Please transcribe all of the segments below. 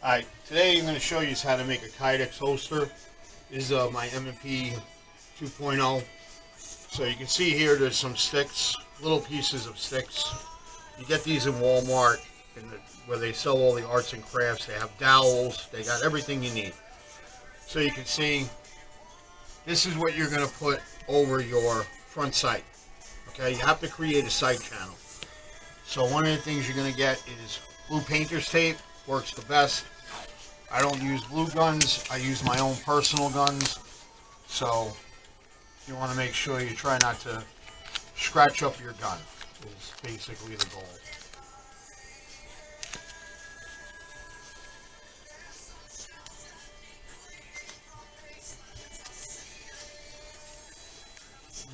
Alright, today I'm going to show you how to make a kydex holster. This is my M&P 2.0. So you can see here there's some sticks, little pieces of sticks. You get these in Walmart where they sell all the arts and crafts. They have dowels, they got everything you need. So you can see this is what you're going to put over your front sight. Okay, you have to create a sight channel. So one of the things you're going to get is blue painter's tape, works the best. I don't use glue guns, I use my own personal guns. So you want to make sure you try not to scratch up your gun, is basically the goal.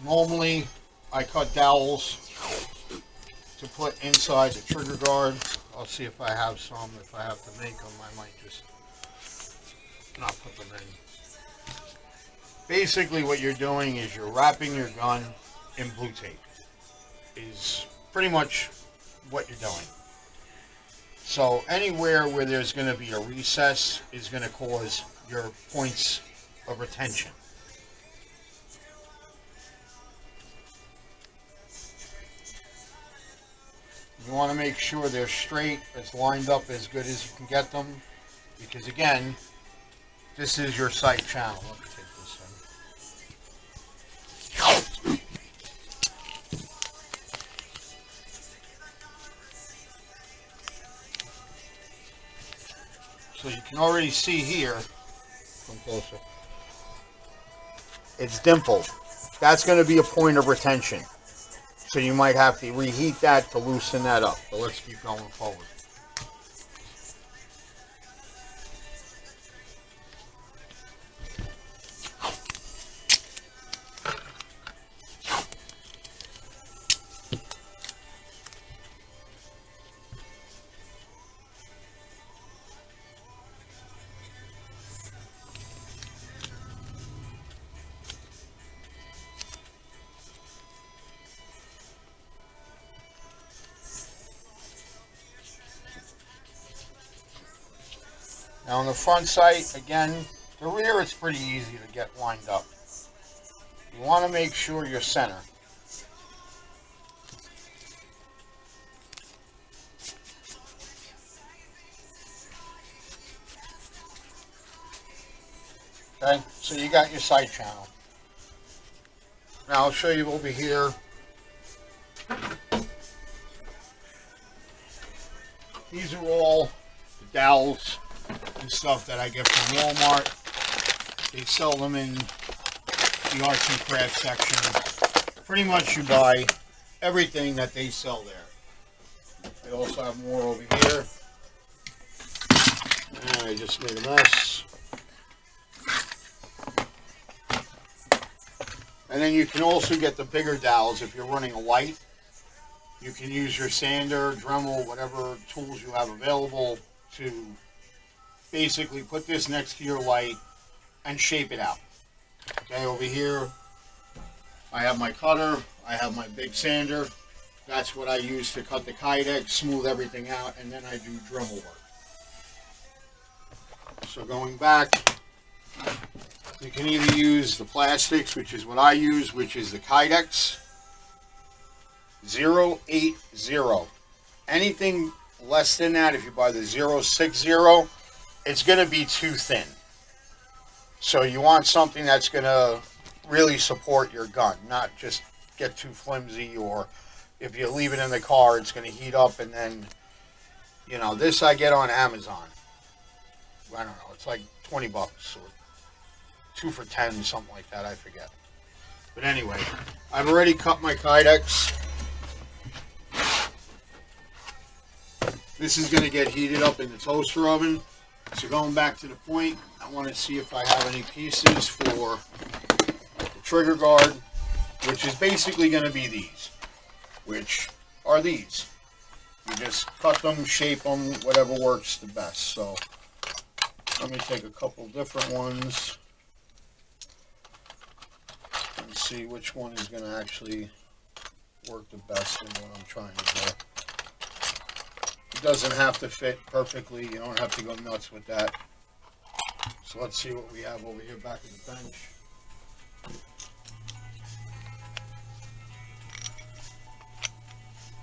Normally I cut dowels to put inside the trigger guard. I'll see if I have some. If I have to make them, I might just not put them in. Basically what you're doing is you're wrapping your gun in blue tape. Is pretty much what you're doing. So anywhere where there's going to be a recess is going to cause your points of retention. You want to make sure they're straight, as lined up as good as you can get them, because again, this is your sight channel. Let me take this in. So you can already see here, come closer, it's dimpled. That's going to be a point of retention. So you might have to reheat that to loosen that up. So let's keep going forward. Now on the front sight, again, the rear it's pretty easy to get lined up. You want to make sure you're center. Okay, so you got your sight channel. Now I'll show you over here. These are all the dowels and stuff that I get from Walmart. They sell them in the arts and crafts section. Pretty much you buy everything that they sell there. They also have more over here. And I just made a mess. And then you can also get the bigger dowels if you're running a light. You can use your sander, Dremel, whatever tools you have available to basically put this next to your light and shape it out. Okay, over here I have my cutter, I have my big sander. That's what I use to cut the kydex, smooth everything out, and then I do Dremel work. So going back, you can either use the plastics, which is what I use, which is the kydex 080. Anything less than that, if you buy the 060, it's going to be too thin. So you want something that's going to really support your gun, not just get too flimsy, or if you leave it in the car, it's going to heat up. And then, you know, this I get on Amazon. I don't know, it's like 20 bucks or 2 for 10, something like that, I forget. But anyway, I've already cut my kydex. This is going to get heated up in the toaster oven. So going back to the point, I want to see if I have any pieces for the trigger guard, which is basically going to be these, which are these. You just cut them, shape them, whatever works the best. So let me take a couple different ones and see which one is going to actually work the best in what I'm trying to do. It doesn't have to fit perfectly. You don't have to go nuts with that. So let's see what we have over here back at the bench.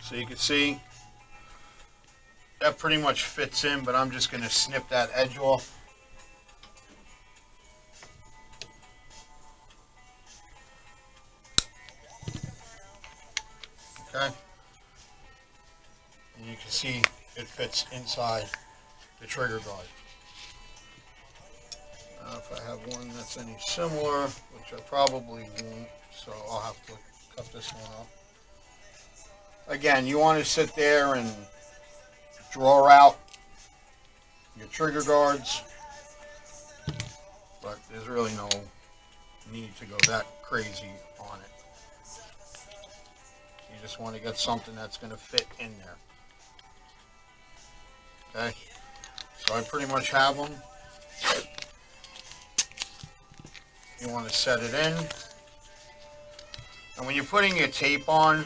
So you can see that pretty much fits in, but I'm just going to snip that edge off. Okay. And you can see it fits inside the trigger guard. If I have one that's any similar, which I probably won't, so I'll have to cut this one up. Again, you want to sit there and draw out your trigger guards, but there's really no need to go that crazy on it. You just want to get something that's going to fit in there. Okay, so I pretty much have them. You want to set it in, and when you're putting your tape on,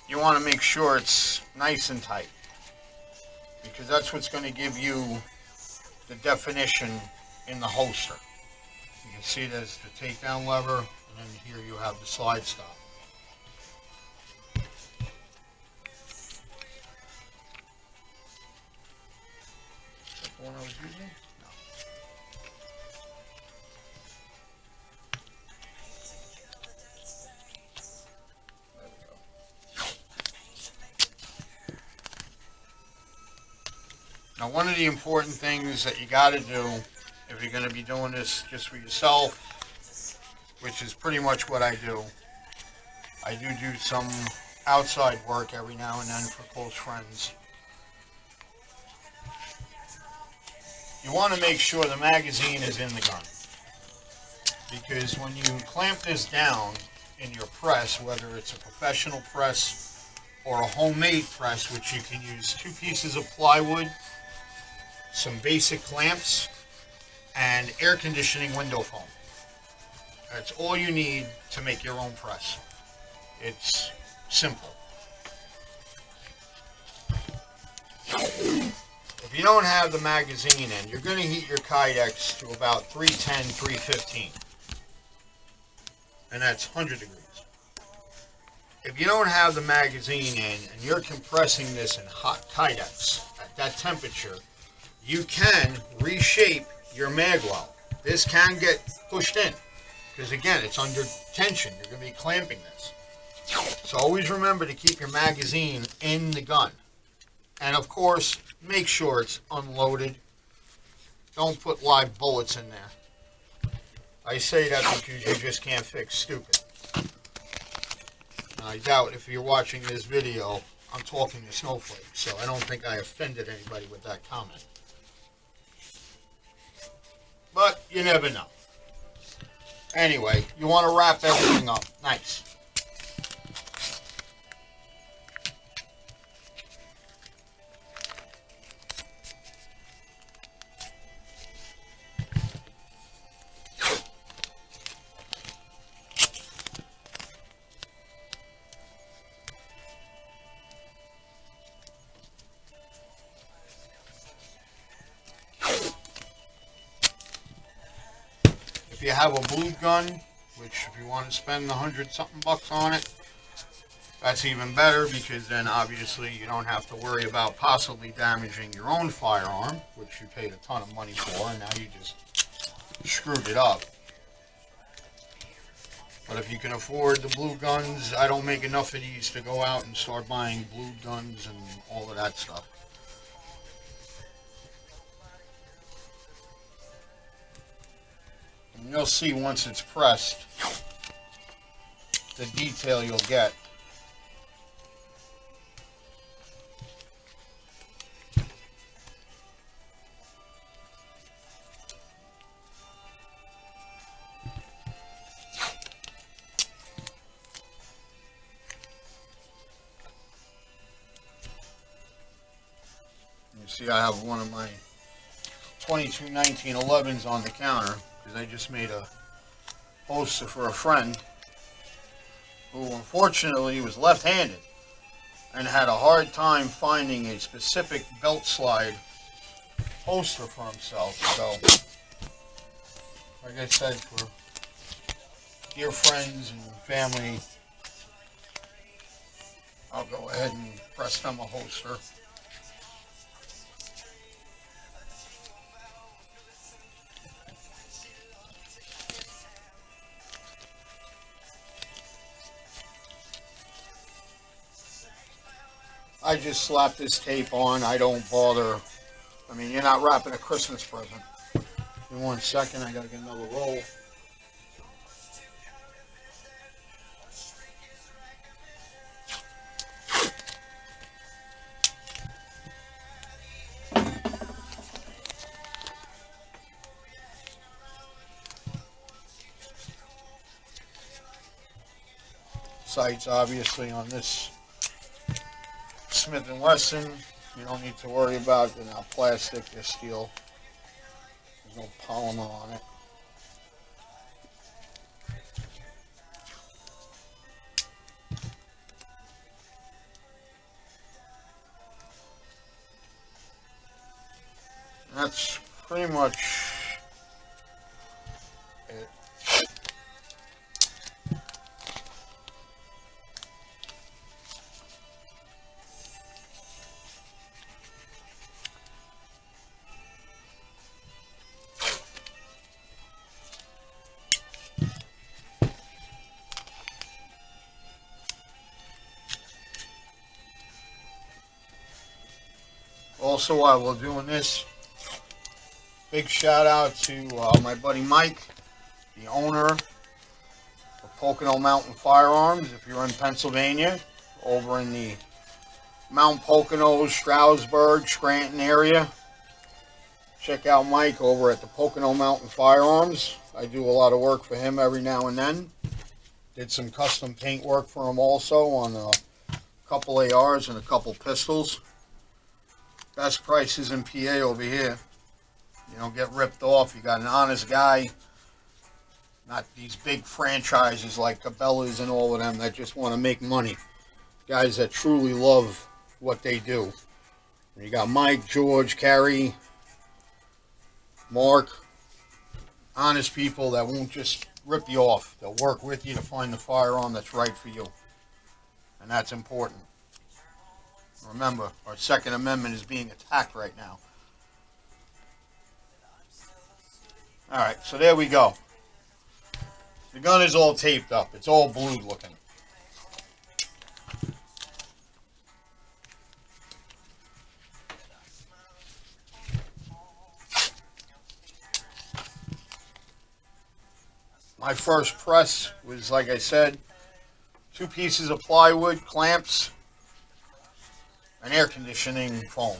you want to make sure it's nice and tight, because that's what's going to give you the definition in the holster. You can see there's the takedown lever, and then here you have the slide stop. Is that the one I was using? No. There we go. Now, one of the important things that you got to do if you're going to be doing this just for yourself, which is pretty much what I do do some outside work every now and then for close friends. You want to make sure the magazine is in the gun, because when you clamp this down in your press, whether it's a professional press or a homemade press, which you can use 2 pieces of plywood, some basic clamps, and air conditioning window foam. That's all you need to make your own press. It's simple. If you don't have the magazine in, you're going to heat your kydex to about 310, 315. And that's 100 degrees. If you don't have the magazine in and you're compressing this in hot kydex at that temperature, you can reshape your mag well. This can get pushed in, because again, it's under tension. You're going to be clamping this. So always remember to keep your magazine in the gun. And of course, make sure it's unloaded. Don't put live bullets in there. I say that because you just can't fix stupid. And I doubt if you're watching this video, I'm talking to snowflakes, so I don't think I offended anybody with that comment. But you never know. Anyway, you want to wrap everything up nice. If you have a blue gun, which if you want to spend $100-something bucks on it, that's even better, because then obviously you don't have to worry about possibly damaging your own firearm, which you paid a ton of money for, and now you just screwed it up. But if you can afford the blue guns, I don't make enough of these to go out and start buying blue guns and all of that stuff. And you'll see once it's pressed, the detail you'll get. You see I have one of my 22 1911s on the counter, because I just made a holster for a friend who unfortunately was left-handed, and had a hard time finding a specific belt slide holster for himself. So, like I said, for dear friends and family, I'll go ahead and press them a holster. I just slap this tape on. I don't bother. I mean, you're not wrapping a Christmas present. In 1 second, I gotta get another roll. Sights obviously on this Smith & Wesson. You don't need to worry about. They're not plastic, they're steel. There's no polymer on it. That's pretty much it. Also, while we're doing this, big shout out to my buddy Mike, the owner of Pocono Mountain Firearms. If you're in Pennsylvania, over in the Mount Pocono, Stroudsburg, Scranton area, check out Mike over at the Pocono Mountain Firearms. I do a lot of work for him every now and then. Did some custom paint work for him also on a couple ARs and a couple pistols. Best prices in PA over here. You don't get ripped off. You got an honest guy. Not these big franchises like Cabela's and all of them that just want to make money. Guys that truly love what they do. You got Mike, George, Carrie, Mark. Honest people that won't just rip you off. They'll work with you to find the firearm that's right for you. And that's important. Remember, our Second Amendment is being attacked right now. Alright, so there we go. The gun is all taped up. It's all blued looking. My first press was, like I said, 2 pieces of plywood, clamps, and air conditioning foam.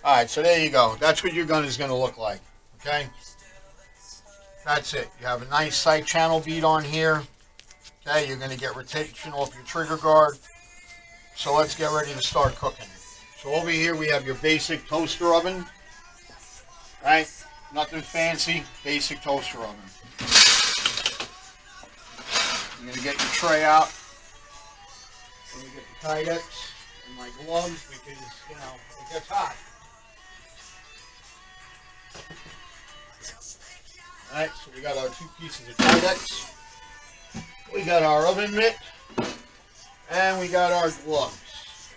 Alright, so there you go. That's what your gun is going to look like. Okay? That's it. You have a nice sight channel bead on here. Okay, you're going to get rotation off your trigger guard. So let's get ready to start cooking. So over here we have your basic toaster oven. Right? Nothing fancy. Basic toaster oven. You're going to get your tray out. Let me get the kydex and my gloves because, you know, it gets hot. Alright, so we got our 2 pieces of kydex. We got our oven mitt. And we got our gloves.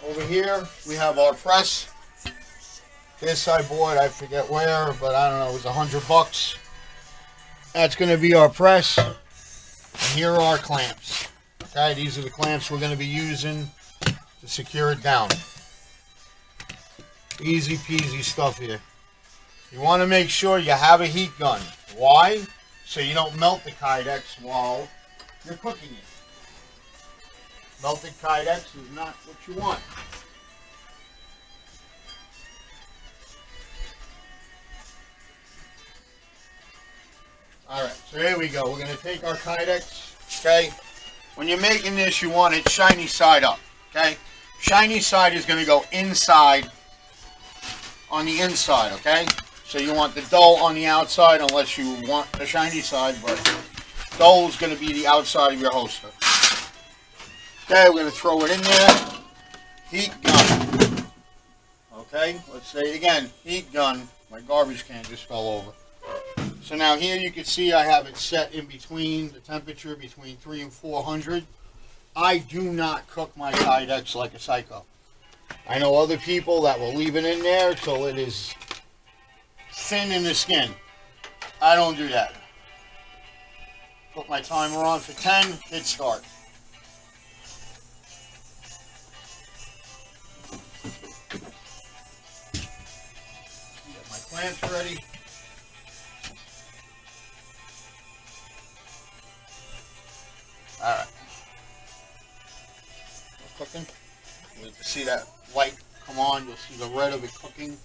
Over here we have our press. This I bought, I forget where, but I don't know, it was $100. That's going to be our press. And here are our clamps. Okay, these are the clamps we're going to be using to secure it down. Easy peasy stuff here. You want to make sure you have a heat gun. Why? So you don't melt the kydex while you're cooking it. Melted kydex is not what you want. Alright, so here we go. We're going to take our kydex, okay? When you're making this, you want it shiny side up, okay? Shiny side is going to go inside on the inside, okay? So you want the dull on the outside unless you want the shiny side, but Dull is going to be the outside of your holster. Okay, we're going to throw it in there. Heat gun. Okay, let's say it again. Heat gun. My garbage can just fell over. So now here you can see I have it set in between the temperature between 300 and 400. I do not cook my kydex like a psycho. I know other people that will leave it in there till it is thin in the skin. I don't do that. Put my timer on for 10, hit start. Get my clamps ready. Alright. We're cooking. You can see that light come on. You'll see the red of it cooking.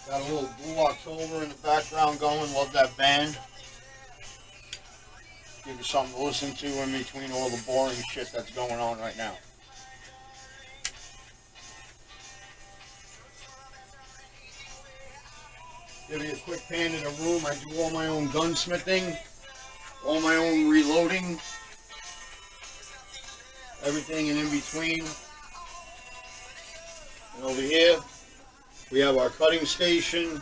Got a little Blue October in the background going. Love that band. Give you something to listen to in between all the boring shit that's going on right now. Give you a quick pan in the room. I do all my own gunsmithing, all my own reloading, everything and in between. And over here, we have our cutting station.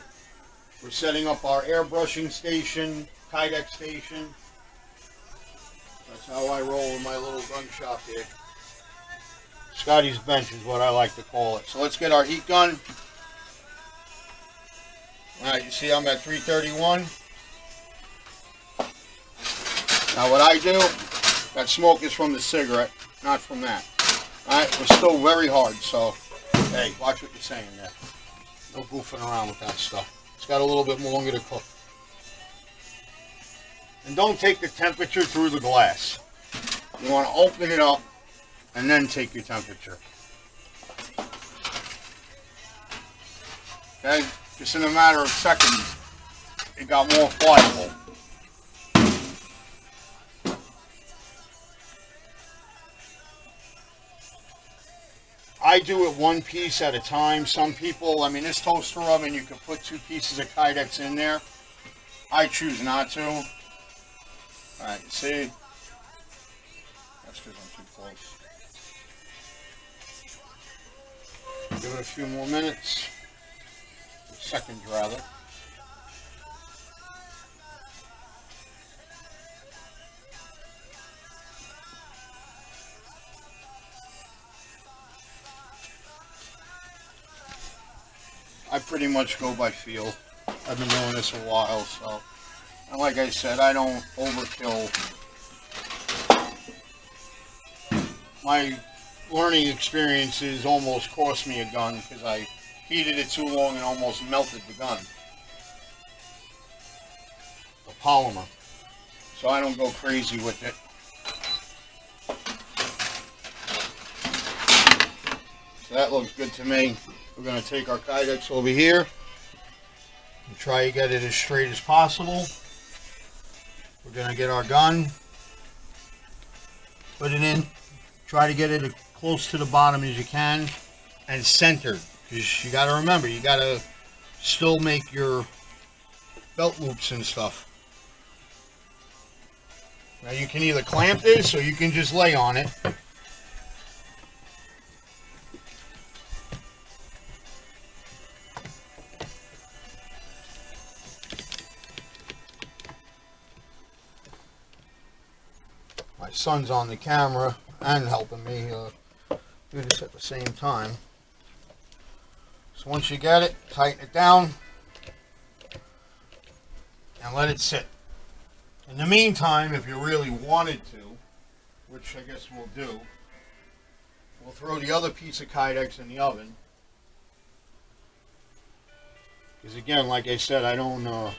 We're setting up our airbrushing station, kydex station. That's how I roll in my little gun shop here. Scotty's bench is what I like to call it. So let's get our heat gun. Alright, you see I'm at 331. Now what I do, that smoke is from the cigarette, not from that. Alright, we're still very hard, so hey, watch what you're saying there. No goofing around with that stuff. It's got a little bit longer to cook. And don't take the temperature through the glass. You want to open it up and then take your temperature. Okay? Just in a matter of seconds, it got more pliable. I do it one piece at a time. Some people, I mean, this toaster oven, you can put 2 pieces of kydex in there. I choose not to. Alright, you see? That's because I'm too close. Give it a few more minutes. Seconds, rather. I pretty much go by feel. I've been doing this a while, so. And like I said, I don't overkill. My learning experiences almost cost me a gun because I heated it too long and almost melted the gun. The polymer. So I don't go crazy with it. So that looks good to me. We're going to take our kydex over here and try to get it as straight as possible. We're going to get our gun, put it in, try to get it as close to the bottom as you can, and centered. Because you got to remember, you got to still make your belt loops and stuff. Now you can either clamp this or you can just lay on it. My son's on the camera and helping me do this at the same time. So once you get it, tighten it down and let it sit. In the meantime, if you really wanted to, which I guess we'll do, we'll throw the other piece of kydex in the oven. Because again, like I said, I don't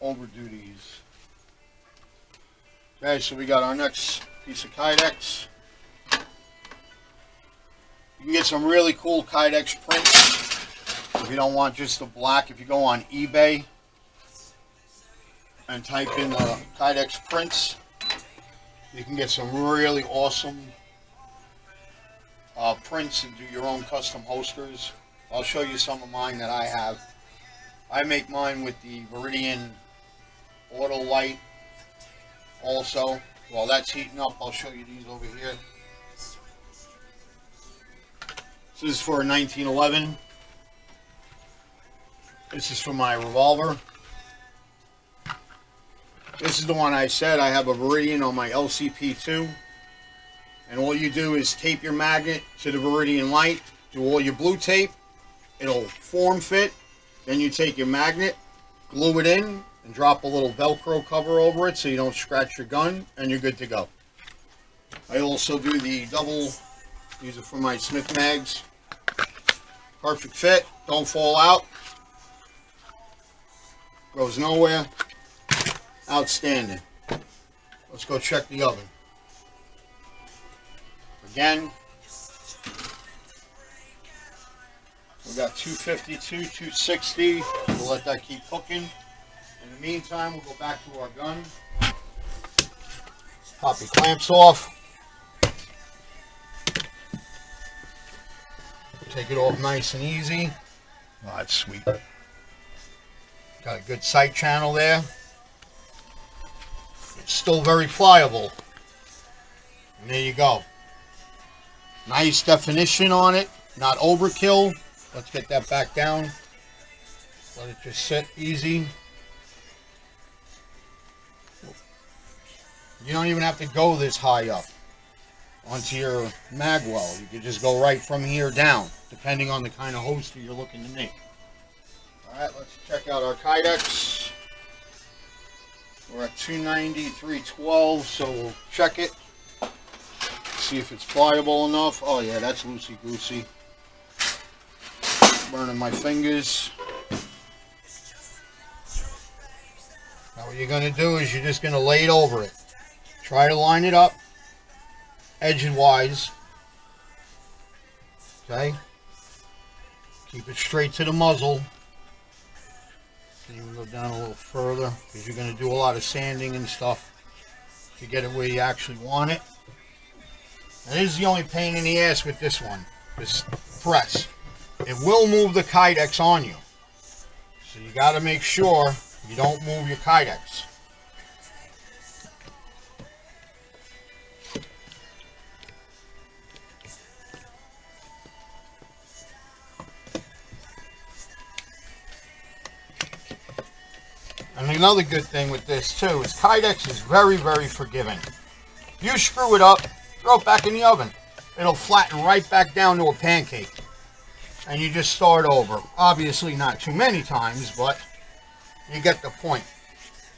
overdo these. Okay, so we got our next piece of kydex. You can get some really cool kydex prints if you don't want just the black. If you go on eBay and type in kydex prints, you can get some really awesome prints and do your own custom holsters. I'll show you some of mine that I have. I make mine with the Viridian Auto Light also. While that's heating up, I'll show you these over here. This is for a 1911. This is for my revolver. This is the one I said. I have a Viridian on my LCP2. And all you do is tape your magnet to the Viridian light. Do all your blue tape. It'll form fit. Then you take your magnet, glue it in, and drop a little Velcro cover over it so you don't scratch your gun, and you're good to go. I also do the double. These are for my Smith mags. Perfect fit. Don't fall out. Goes nowhere. Outstanding. Let's go check the oven. Again, we got 252, 260. We'll let that keep cooking. In the meantime, we'll go back to our gun. Pop the clamps off. Take it off nice and easy. Oh, that's sweet. Got a good sight channel there. It's still very pliable. And there you go. Nice definition on it. Not overkill. Let's get that back down. Let it just sit easy. You don't even have to go this high up onto your mag well. You can just go right from here down, depending on the kind of holster you're looking to make. Alright, let's check out our kydex. We're at 290, 312, so we'll check it. See if it's pliable enough. Oh yeah, that's loosey-goosey. Burning my fingers. Now what you're going to do is you're just going to lay it over it. Try to line it up edge-wise. Okay? Keep it straight to the muzzle. Can even go down a little further because you're going to do a lot of sanding and stuff to get it where you actually want it. And this is the only pain in the ass with this one, this press. It will move the kydex on you. So you got to make sure you don't move your kydex. And another good thing with this too is kydex is very, very forgiving. If you screw it up, throw it back in the oven. It'll flatten right back down to a pancake. And you just start over. Obviously not too many times, but you get the point.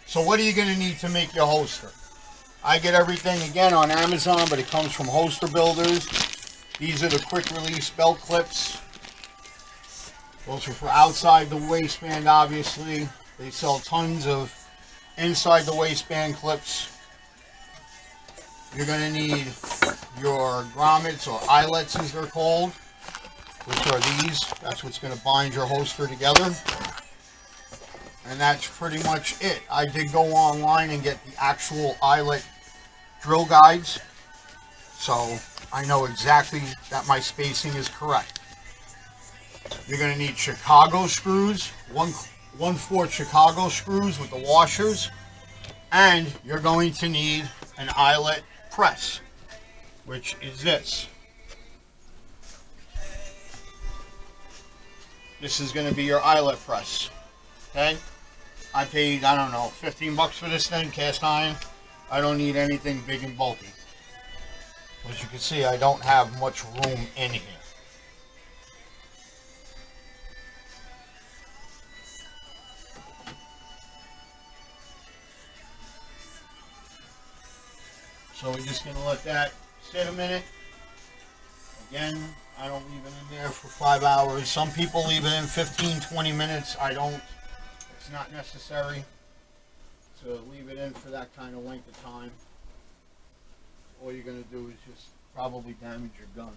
So what are you going to need to make your holster? I get everything again on Amazon, but it comes from Holster Builders. These are the quick release belt clips. Those are for outside the waistband, obviously. They sell tons of inside the waistband clips. You're going to need your grommets or eyelets as they're called, which are these. That's what's going to bind your holster together. And that's pretty much it. I did go online and get the actual eyelet drill guides, so I know exactly that my spacing is correct. You're going to need Chicago screws, 1/4 Chicago screws with the washers, and you're going to need an eyelet press, which is this. This is going to be your eyelet press. Okay, I paid, I don't know, 15 bucks for this thing, cast iron. I don't need anything big and bulky. As you can see, I don't have much room in here. So we're just going to let that sit a minute. Again, I don't leave it in there for 5 hours. Some people leave it in 15, 20 minutes. I don't. It's not necessary to leave it in for that kind of length of time. All you're going to do is just probably damage your gun,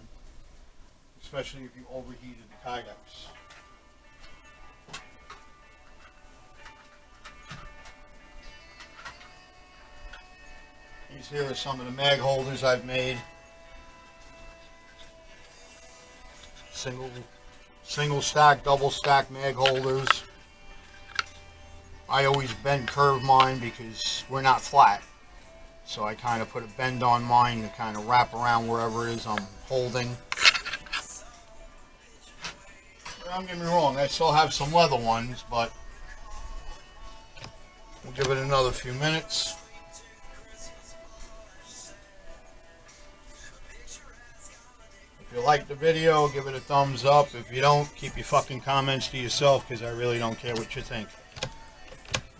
especially if you overheated the kydex. These here are some of the mag holders I've made. single stack, double stack mag holders. I always bend curve mine because we're not flat. So I kind of put a bend on mine to kind of wrap around wherever it is I'm holding. Don't get me wrong, I still have some leather ones, but we'll give it another few minutes. If you like the video, give it a thumbs up. If you don't, keep your fucking comments to yourself because I really don't care what you think.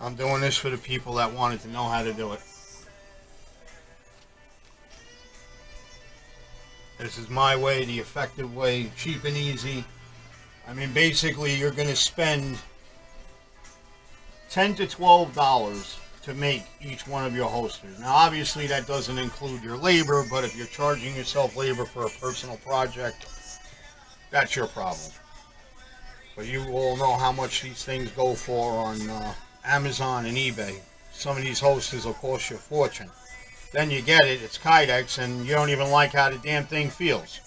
I'm doing this for the people that wanted to know how to do it. This is my way, the effective way, cheap and easy. I mean, basically, you're going to spend $10 to $12 to make each one of your holsters. Now, obviously, that doesn't include your labor, but if you're charging yourself labor for a personal project, that's your problem. But you all know how much these things go for on Amazon and eBay. Some of these holsters will cost you a fortune. Then you get it, it's kydex, and you don't even like how the damn thing feels.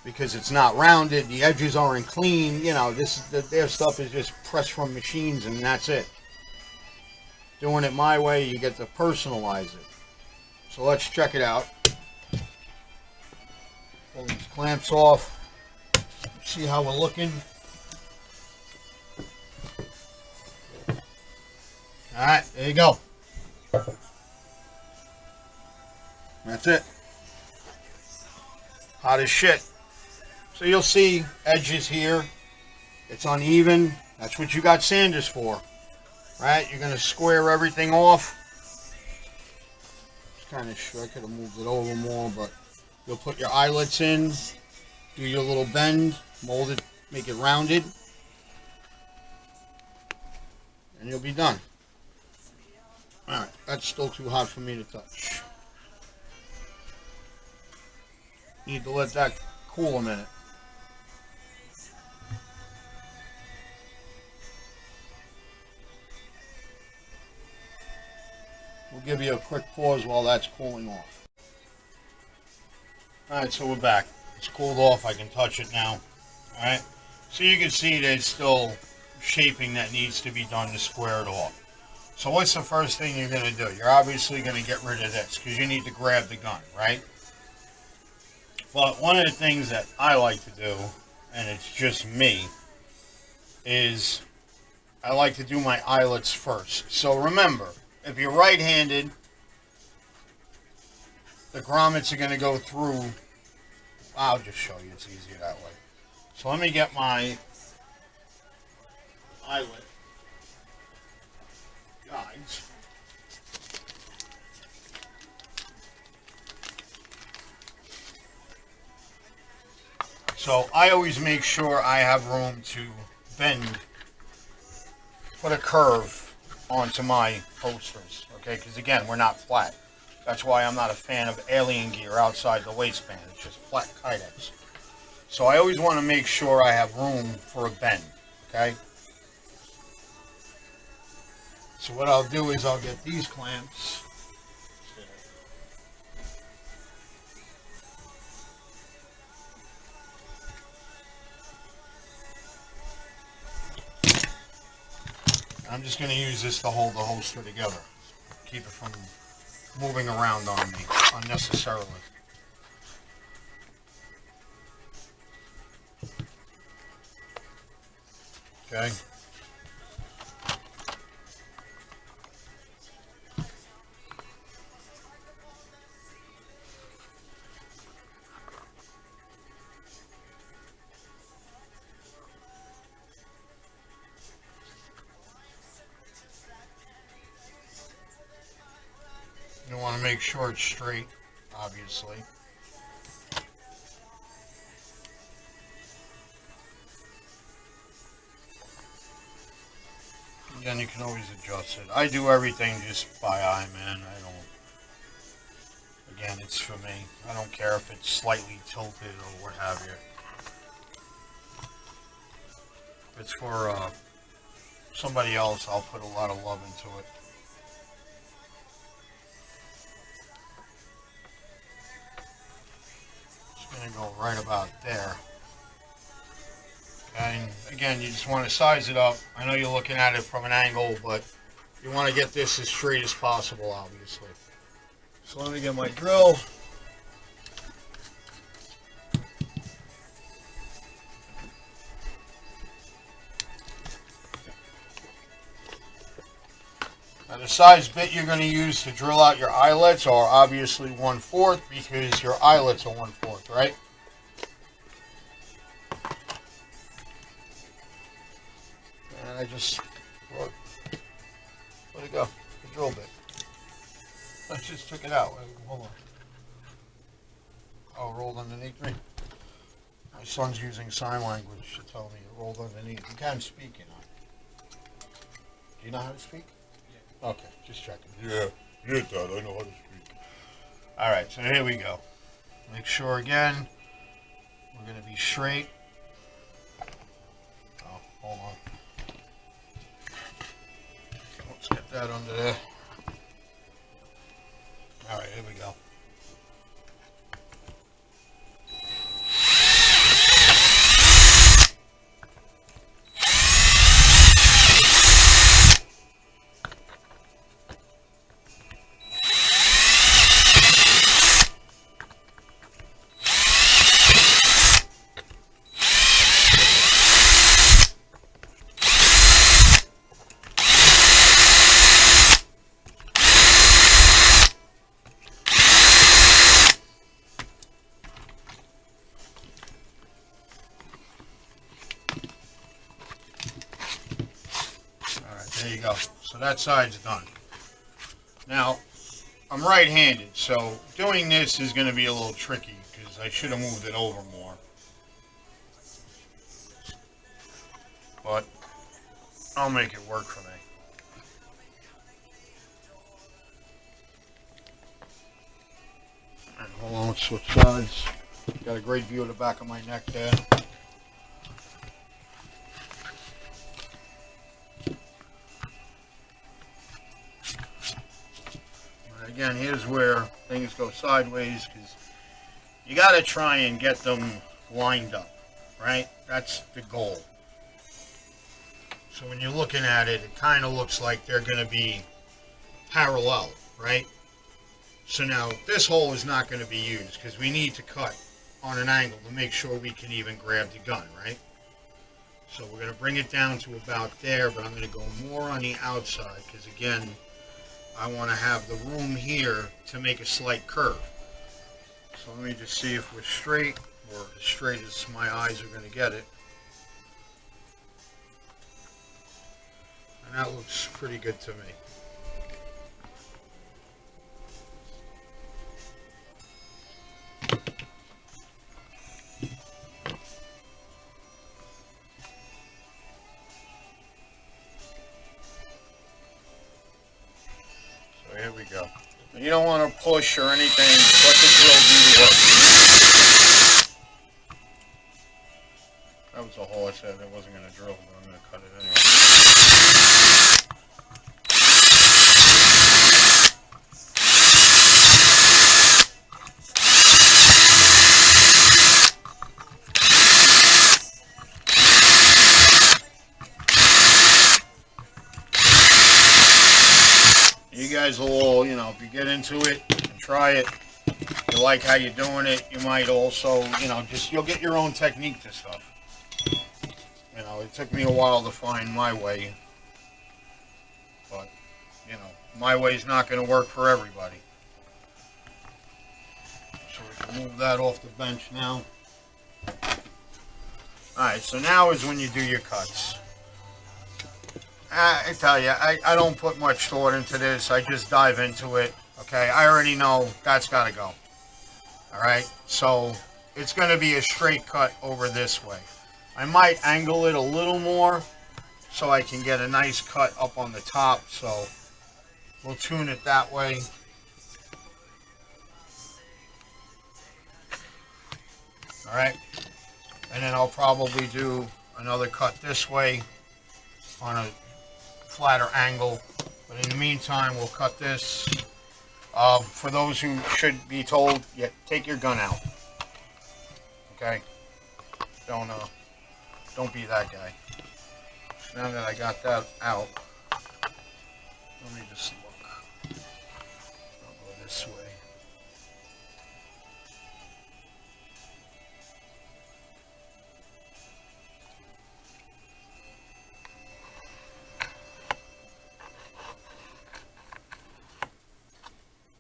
Because it's not rounded, the edges aren't clean, you know, their stuff is just pressed from machines and that's it. Doing it my way, you get to personalize it. So let's check it out. Pull these clamps off. See how we're looking. Alright, there you go. That's it. Hot as shit. So you'll see edges here. It's uneven. That's what you got sanders for. Right? You're going to square everything off. It's kind of sure I could have moved it over more, but you'll put your eyelets in, do your little bend, mold it, make it rounded, and you'll be done. Alright, that's still too hot for me to touch. Need to let that cool a minute. We'll give you a quick pause while that's cooling off. Alright, so we're back. It's cooled off. I can touch it now. Alright, so you can see there's still shaping that needs to be done to square it off. So what's the first thing you're going to do? You're obviously going to get rid of this because you need to grab the gun, right? But one of the things that I like to do, and it's just me, is I like to do my eyelets first. So remember, if you're right-handed, the grommets are going to go through. I'll just show you, it's easier that way. So let me get my eyelet guides. So I always make sure I have room to bend, put a curve onto my holsters, okay? Because again, we're not flat. That's why I'm not a fan of alien gear outside the waistband. It's just flat kydex. So I always want to make sure I have room for a bend, okay? So what I'll do is I'll get these clamps. I'm just going to use this to hold the holster together. Keep it from moving around on me unnecessarily. Okay. You want to make sure it's straight, obviously. Again, you can always adjust it. I do everything just by eye, man. I don't... Again, it's for me. I don't care if it's slightly tilted or what have you. If it's for somebody else, I'll put a lot of love into it. It's going to go right about there. And again, you just want to size it up. I know you're looking at it from an angle, but you want to get this as straight as possible, obviously. So let me get my drill. Now the size bit you're going to use to drill out your eyelets are obviously 1/4 because your eyelets are 1/4, right? And I just where'd it go? The drill bit. I just took it out. Hold on. Oh, it rolled underneath me. My son's using sign language to tell me it rolled underneath. You can't speak, you know. Do you know how to speak? Okay, just checking. Yeah, Dad, I know how to speak. Alright, so here we go. Make sure again, we're going to be straight. Oh, hold on. Let's get that under there. Alright, here we go. There you go. So that side's done. Now, I'm right-handed, so doing this is going to be a little tricky because I should have moved it over more. But I'll make it work for me. And hold on, let's switch sides. Got a great view of the back of my neck there. Again, here's where things go sideways because you got to try and get them lined up, right? That's the goal. So when you're looking at it, it kind of looks like they're going to be parallel, right? So now this hole is not going to be used because we need to cut on an angle to make sure we can even grab the gun, right? So we're going to bring it down to about there, but I'm going to go more on the outside because, again, I want to have the room here to make a slight curve. So let me just see if we're straight, or as straight as my eyes are going to get it. And that looks pretty good to me. Here we go. You don't want to push or anything. Let the drill do the work. That was a hole I said I wasn't going to drill, but I'm going to cut it anyway. You guys will all, you know, if you get into it and try it, you like how you're doing it, you might also, you know, just, you'll get your own technique to stuff. You know, it took me a while to find my way, but, you know, my way's not going to work for everybody. So we can move that off the bench now. Alright, so now is when you do your cuts. I tell you, I don't put much thought into this. I just dive into it. Okay, I already know that's got to go. Alright, so it's going to be a straight cut over this way. I might angle it a little more so I can get a nice cut up on the top. So we'll tune it that way. Alright, and then I'll probably do another cut this way on a flatter angle, but in the meantime we'll cut this. For those who should be told, yeah, take your gun out. Okay, don't Don't be that guy. Now that I got that out, let me just look. I'll go this way.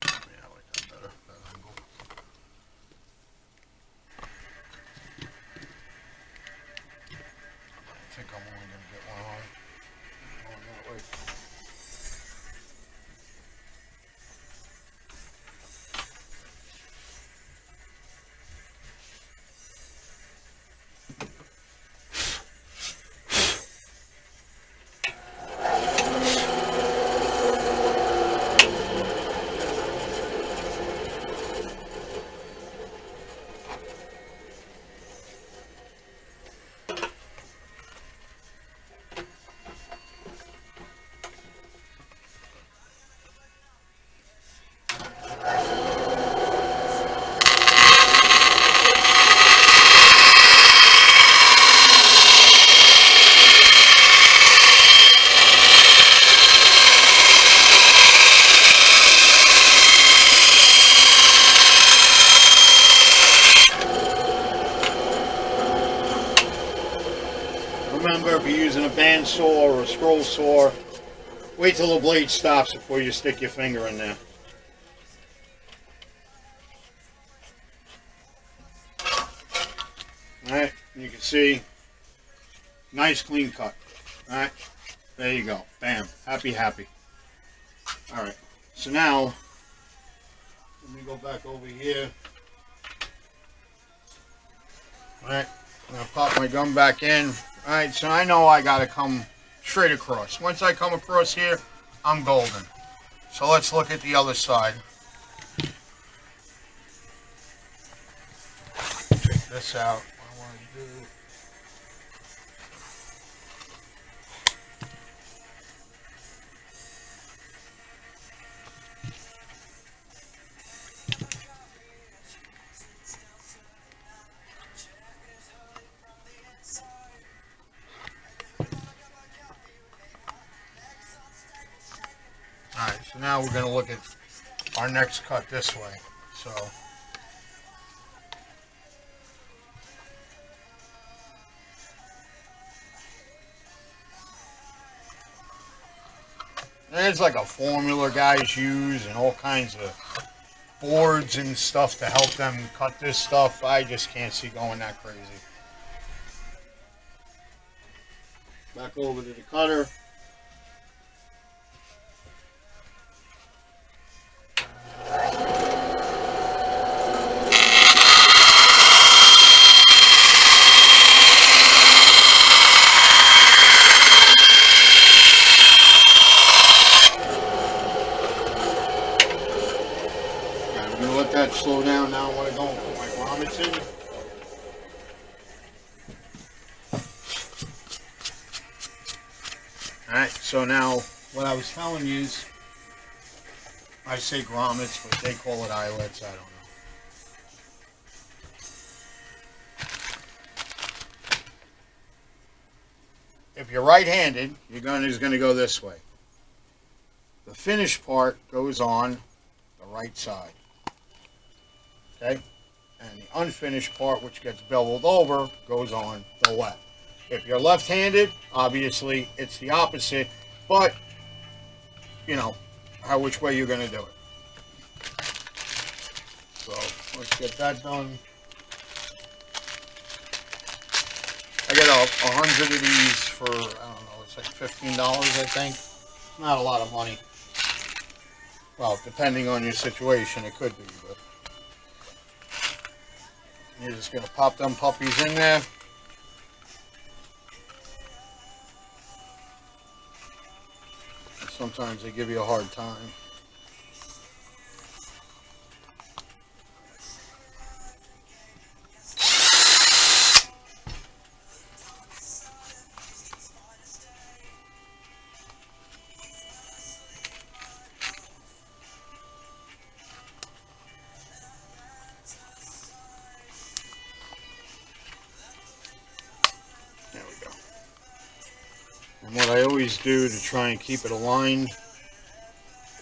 Yeah, I like that better, that angle. I think I'm only going to get one on. Going that way. Remember, if you're using a bandsaw or a scroll saw, wait till the blade stops before you stick your finger in there. Alright, you can see, nice clean cut. Alright, there you go. Bam. Happy, happy. Alright, so now, let me go back over here. Alright, I'm going to pop my gun back in. Alright, so I know I got to come straight across. Once I come across here, I'm golden. So let's look at the other side. Take this out. I want to do. Alright, so now we're going to look at our next cut this way. So, there's like a formula guys use and all kinds of boards and stuff to help them cut this stuff. I just can't see going that crazy. Back over to the cutter. Let that slow down now. I want to go and put my grommets in. Alright, so now what I was telling you is, I say grommets, but they call it eyelets, I don't know. If you're right-handed, your gun is going to go this way. The finished part goes on the right side. Okay? And the unfinished part, which gets beveled over, goes on the left. If you're left-handed, obviously it's the opposite, but you know which way you're going to do it. So let's get that done. I get 100 of these for, I don't know, it's like $15, I think. Not a lot of money. Well, depending on your situation, it could be, but you're just going to pop them puppies in there. Sometimes they give you a hard time. There we what I always do to try and keep it aligned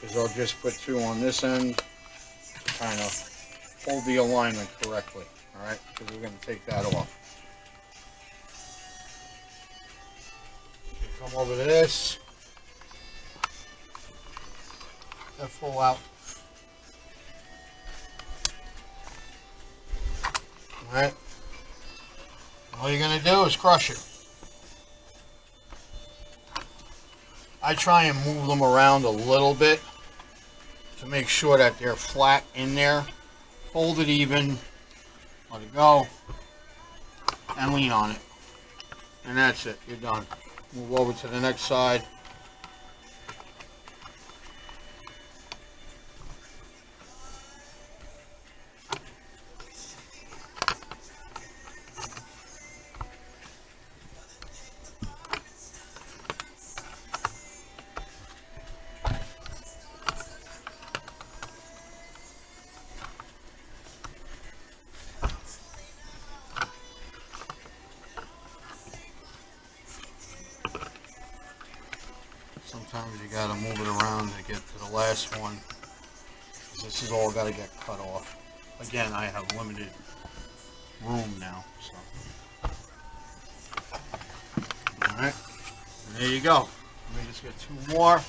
is I'll just put 2 on this end to kind of hold the alignment correctly. Alright, because we're going to take that off. Come over to this. That full out. Alright. All you're going to do is crush it. I try and move them around a little bit to make sure that they're flat in there. Hold it even. Let it go. And lean on it. And that's it. You're done. Move over to the next side. Sometimes you gotta move it around to get to the last one. This is all gotta get cut off. Again, I have limited room now, so. Alright, there you go. Let me just get 2 more,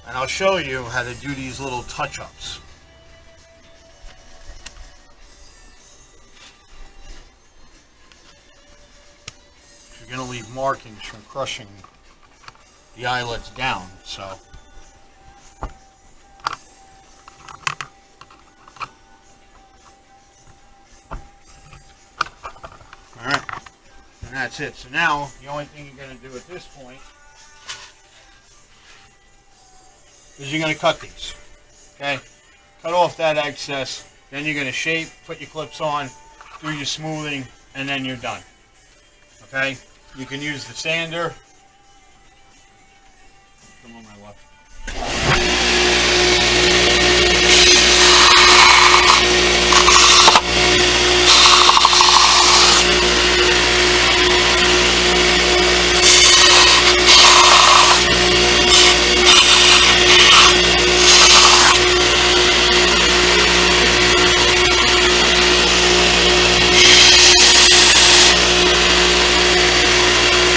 and I'll show you how to do these little touch-ups. You're gonna leave markings from crushing the eyelets down, so. Alright, and that's it. So now, the only thing you're going to do at this point is you're going to cut these, okay? Cut off that excess, then you're going to shape, put your clips on, do your smoothing, and then you're done, okay? You can use the sander. On my left.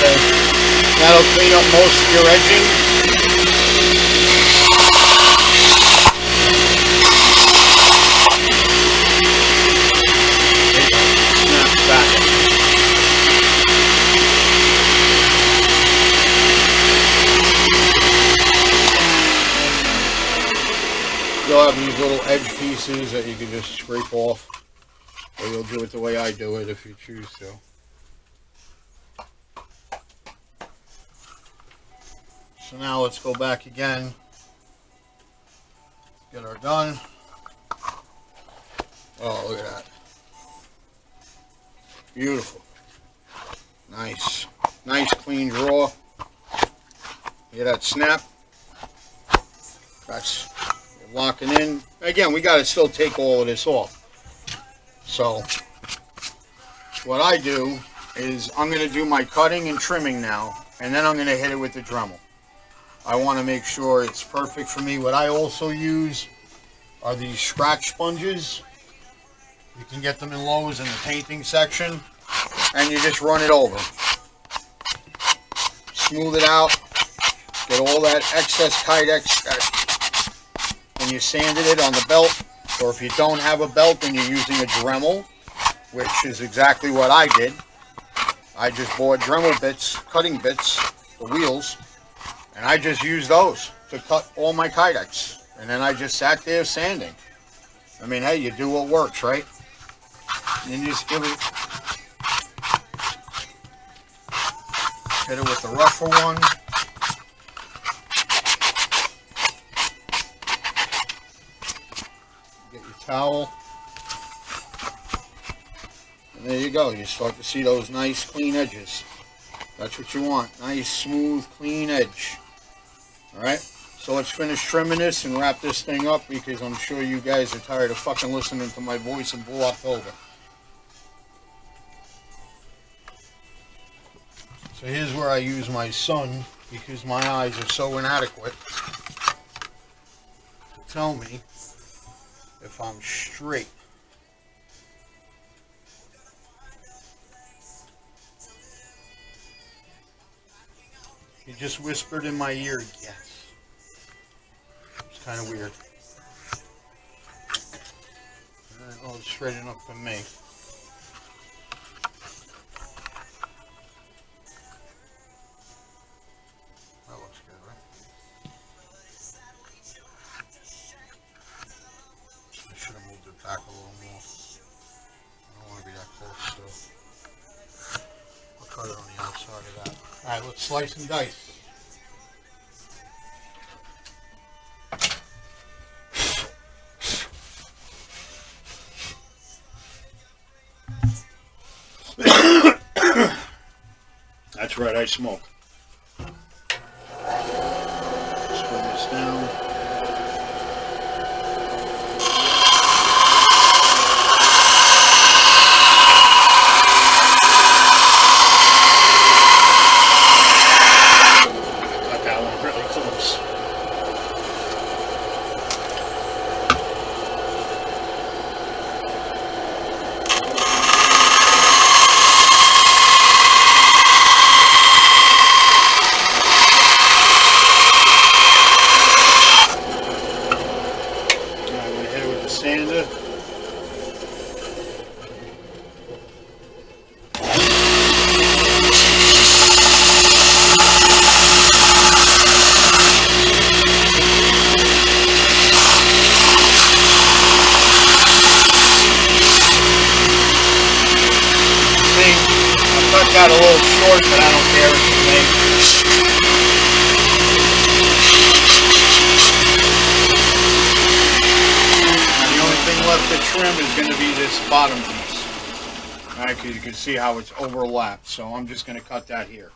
Okay. That'll clean up most of your edging. You'll have these little edge pieces that you can just scrape off, or you'll do it the way I do it if you choose to. So now let's go back again, get our done. Oh, look at that. Beautiful. Nice. Nice clean draw. Hear that snap? That's locking in. Again, we got to still take all of this off. So what I do is I'm going to do my cutting and trimming now, and then I'm going to hit it with the Dremel. I want to make sure it's perfect for me. What I also use are these scratch sponges. You can get them in Lowe's in the painting section, and you just run it over. Smooth it out. Get all that excess kydex when you sanded it on the belt, or if you don't have a belt and you're using a Dremel, which is exactly what I did. I just bought Dremel bits, cutting bits, the wheels, and I just used those to cut all my kydex. And then I just sat there sanding. I mean, hey, you do what works, right? And then you just give it, hit it with the rougher one. Get your towel. And there you go. You start to see those nice clean edges. That's what you want. Nice, smooth, clean edge. Alright? So let's finish trimming this and wrap this thing up, because I'm sure you guys are tired of fucking listening to my voice in Bull October. So here's where I use my son because my eyes are so inadequate to tell me if I'm straight. He just whispered in my ear, yes. It's kind of weird. Well, it's straight enough for me. That looks good, right? I should have moved it back a little more. I don't want to be that close, so I'll cut it on the outside of that. Alright, let's slice and dice. That's right, I smoke. Let's bring this down. Cut that one really close. Sander. See, I cut that a little short, but I don't care if you make. Left to trim is going to be this bottom piece. Alright, because you can see how it's overlapped, so I'm just going to cut that here.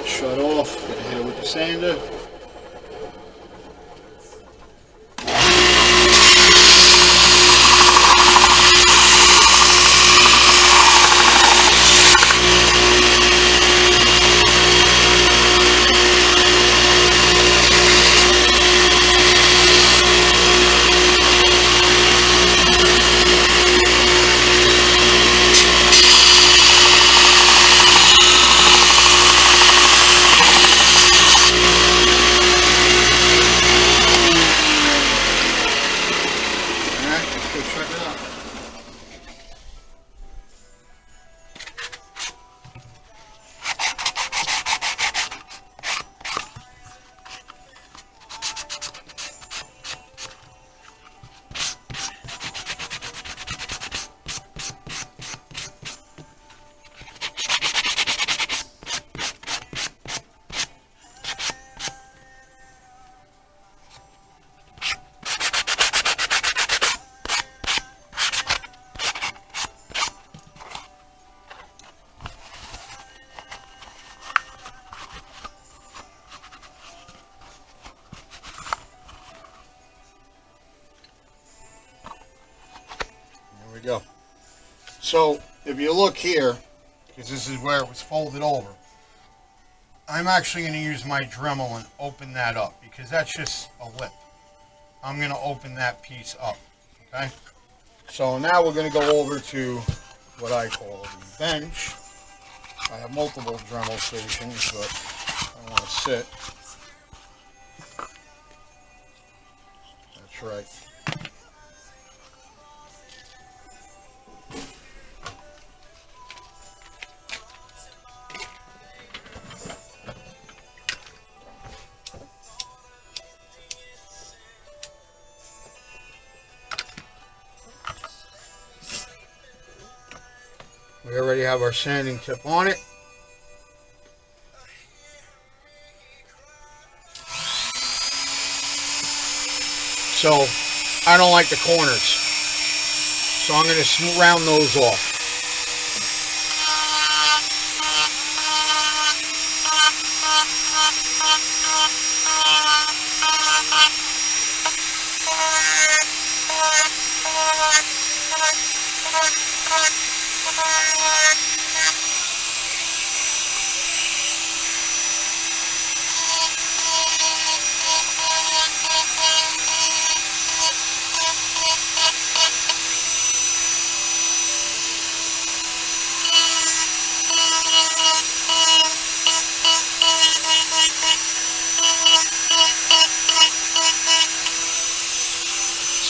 Shut off, gonna hit it with the sander. Go. So if you look here, because this is where it was folded over, I'm actually going to use my Dremel and open that up because that's just a lip. I'm going to open that piece up. Okay. So now we're going to go over to what I call the bench. I have multiple Dremel stations, but I want to sit. That's right. We already already have our sanding tip on it. So I don't like the corners, so I'm going to round those off.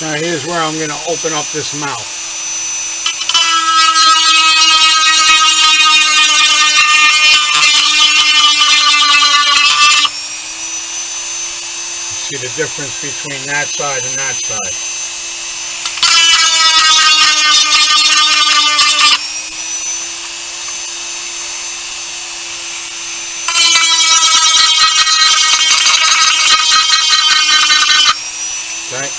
So here's where I'm going to open up this mouth. See the difference between that side and that side. Okay.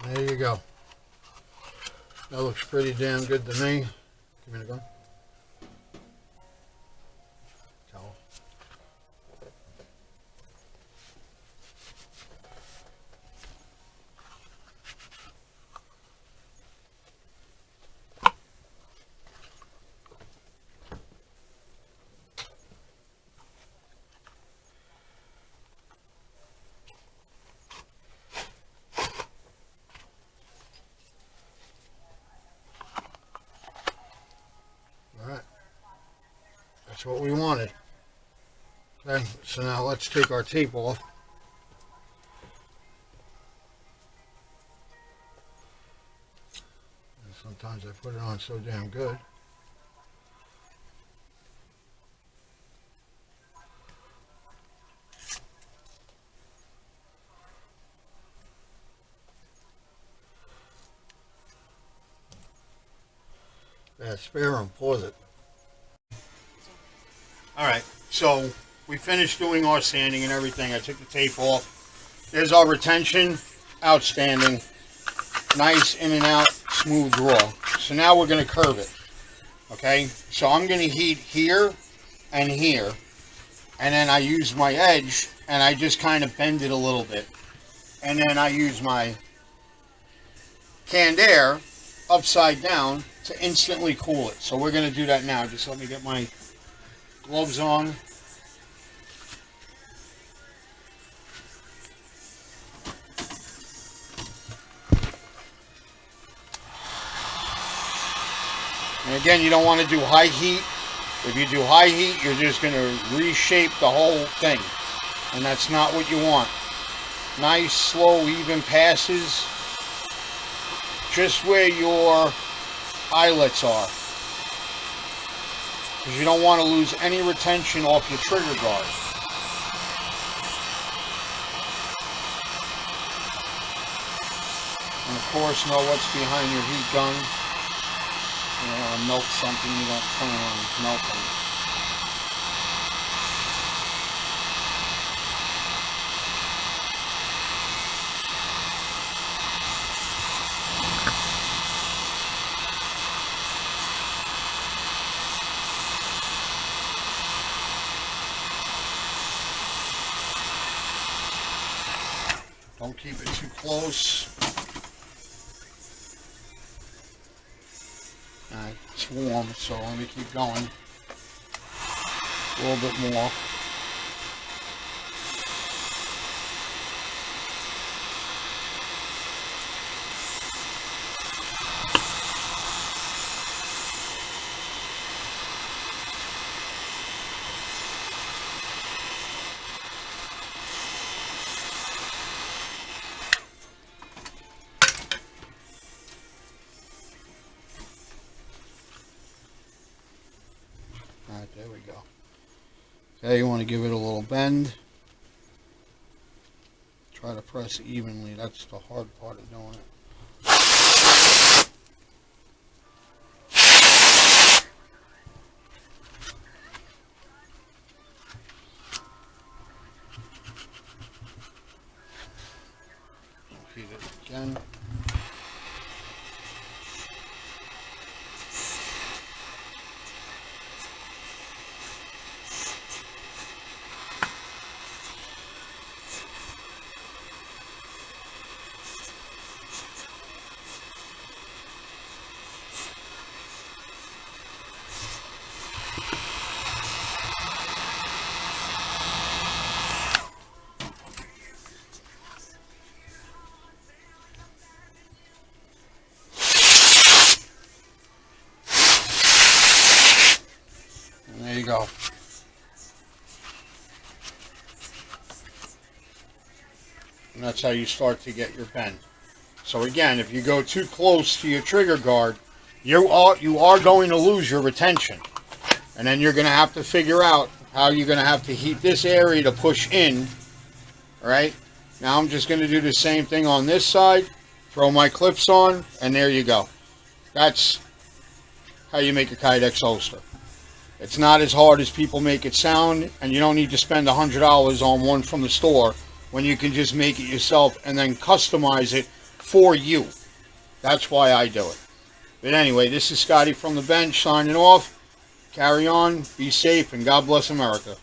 There you go. That looks pretty damn good to me. Give me the gun. Towel. That's what we wanted. Okay, so now let's take our tape off. And sometimes I put it on so damn good. Yeah, spare them, pause it. Alright, so we finished doing our sanding and everything. I took the tape off. There's our retention. Outstanding. Nice in and out, smooth draw. So now we're going to curve it. Okay, so I'm going to heat here and here. And then I use my edge and I just kind of bend it a little bit. And then I use my canned air upside down to instantly cool it. So we're going to do that now. Just let me get my gloves on. And again, you don't want to do high heat. If you do high heat, you're just going to reshape the whole thing. And that's not what you want. Nice, slow, even passes. Just where your eyelets are. Because you don't want to lose any retention off your trigger guard. And of course, know what's behind your heat gun. You don't want to melt something you don't plan on melting. Don't keep it too close. It's warm, so let me keep going. A little bit more. Alright, there we go. Okay, you want to give it a little bend. Try to press evenly. That's the hard part of doing it. Repeat it again. There you go. And that's how you start to get your bend. So again, if you go too close to your trigger guard, you are going to lose your retention. And then you're going to have to figure out how you're going to have to heat this area to push in. Alright? Now I'm just going to do the same thing on this side. Throw my clips on, and there you go. That's how you make a kydex holster. It's not as hard as people make it sound, and you don't need to spend $100 on one from the store when you can just make it yourself and then customize it for you. That's why I do it. But anyway, this is Scotty from the bench signing off. Carry on, be safe, and God bless America.